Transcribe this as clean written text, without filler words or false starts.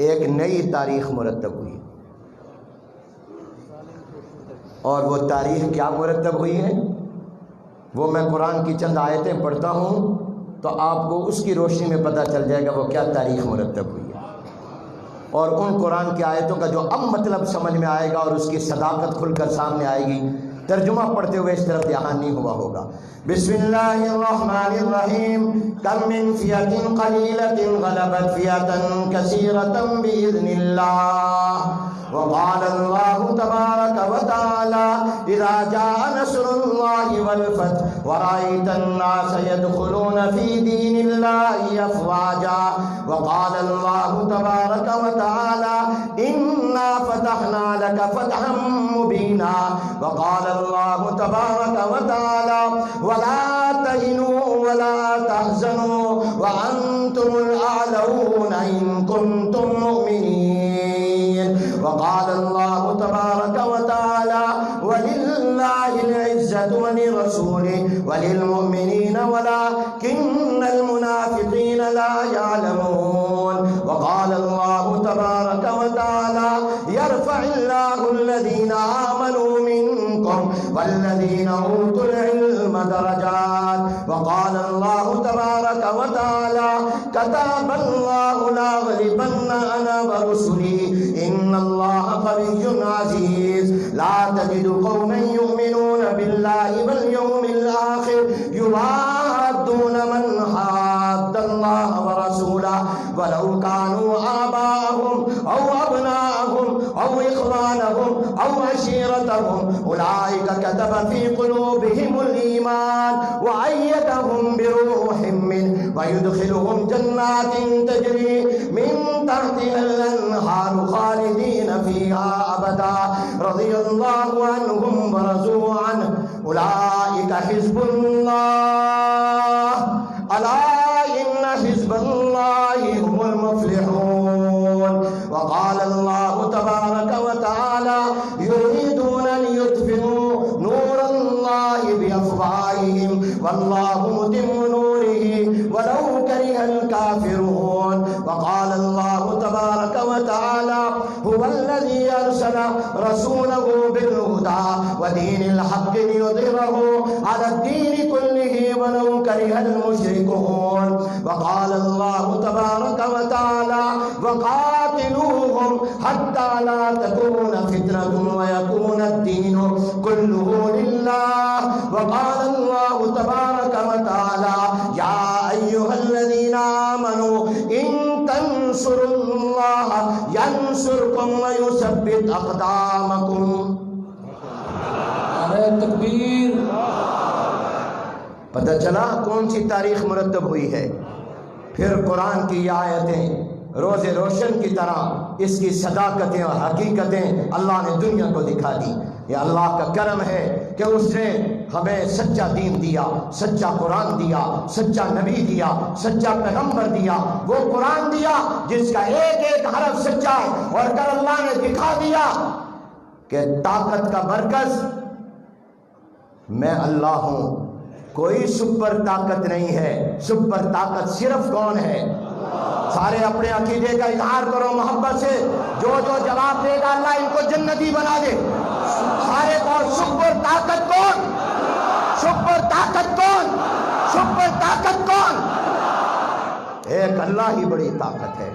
एक नई तारीख मुरतब हुई, और वो तारीख क्या मुरतब हुई है वो मैं कुरान की चंद आयतें पढ़ता हूँ तो आपको उसकी रोशनी में पता चल जाएगा वो क्या तारीख मुरतब हुई है। और उन कुरान की आयतों का जो अब मतलब समझ में आएगा और उसकी सदाकत खुलकर सामने आएगी। तर्जुमा पढ़ते हुए इस तरफ ध्यान नहीं हुआ होगा। बिस्मिल्लाहिर्रहमानिर्रहीम। कम मिन फियतिन कलीलतिन गलबत फियतन कसीरतन बिइज़्निल्लाह व क़ाल अल्लाहु तबारक व तआला इज़ा जाअ नस्रुल्लाहि वल फथ व रअयतन नास यदखुलून फी दीनिल्लाहि अफ़वाजा व क़ाल अल्लाहु तबारक व तआला इन्ना फ़तहना लक फ़तहन मुबीना व क़ाल अल्लाहु तबारक व तआला वला तहिनू वला तहज़नू व अंतुमुल अअलौना इन कुंतुम मुमिनीन व क़ाल अल्लाहु तबारक व तआला वलिल्लाहिल इज़्ज़तु व लिरसूलिहि व लिलमुमिनीन वलाकिन्नल मुनाफ़िक़ीन ला यअलमून व क़ाल अल्लाहु तबारक व तआला यरफ़इल्लाहु अल्लज़ीना आमनू मिनकुम वल्लज़ीना ऊतुल इल्म दरजात व क़ाल अल्लाहु तबारक व तआला कतबल्लाहु लअग़लिबन्ना अना व रुसुली इन्नल्लाह क़विय्युन अज़ीज़ ला तजिदु क़ौमन युमिनून बिल्लाहि वल यौमिल आखिर युवाद्दून मन हाद्दल्लाह व रसूलहु वलौ कानू आबाअहुम औ अब्नाअहुम औ इख़वानहुम औ अशीरतहुम उलाइक कतब फी क़ुलूबिहिमुल ईमान व अय्यदहुम बिरूहिम मिन व युदखिलुहुम जन्नातिन तजरी मिन तहतिहल अन्हार खालिदीन फीहा अबदा रज़ियल्लाहु अन्हुम व रज़ू अन्हु उलाइक हिज़्बुल्लाह अला इन्न हिज़्बल्लाहि हुमुल मुफ़्लिहून व क़ाल अल्लाहु तबारक व तआला युरीदूना लियुत्फ़िऊ नूरल्लाहि बिअफ़वाहिहिम वल्लाहु मुतिम्मु नूरिहि वलौ करिहल काफ़िरून व क़ाल अल्लाहु तबारक व तआला हुवल्लज़ी अरसला रसूलहु बिल हुदा व दीनिल हक़्क़ि लियुज़हिरहु अलद्दीनि कुल्लिहि वलौ करिहल मुश्रिकून व क़ाल अल्लाहु तबारक व तआला वक़ातिलूहुम हत्ता ला तकून फितरतुन व यकून अद्दीनु कुल्लुहु लिल्लाह व क़ाल अल्लाहु तबारक व तआला या अय्युहल्लज़ीना आमनू इन तंसुरुल्लाह यंसुरकुम व युसब्बित अक़दामकुम। नारे तकबीर। पता चला कौन सी तारीख मुरतब हुई है। फिर कुरान की आयतें रोज़े रोशन की तरह इसकी सदाकतें और हकीकतें अल्लाह ने दुनिया को दिखा दी। ये अल्लाह का करम है कि उसने हमें सच्चा दीन दिया, सच्चा कुरान दिया, सच्चा नबी दिया, सच्चा पैगंबर दिया। वो कुरान दिया जिसका एक एक हरफ सच्चा है। और कल अल्लाह ने दिखा दिया कि ताकत का मरकज मैं अल्लाह हूं, कोई सुपर ताकत नहीं है। सुपर ताकत सिर्फ कौन है? सारे अपने अकीदे का इजहार करो मोहब्बत से। जो जो जवाब देगा अल्लाह इनको जन्नती बना दे। सारे कौन? सुपर ताकत कौन? सुपर ताकत कौन? सुपर ताकत कौन? एक अल्लाह ही बड़ी ताकत है।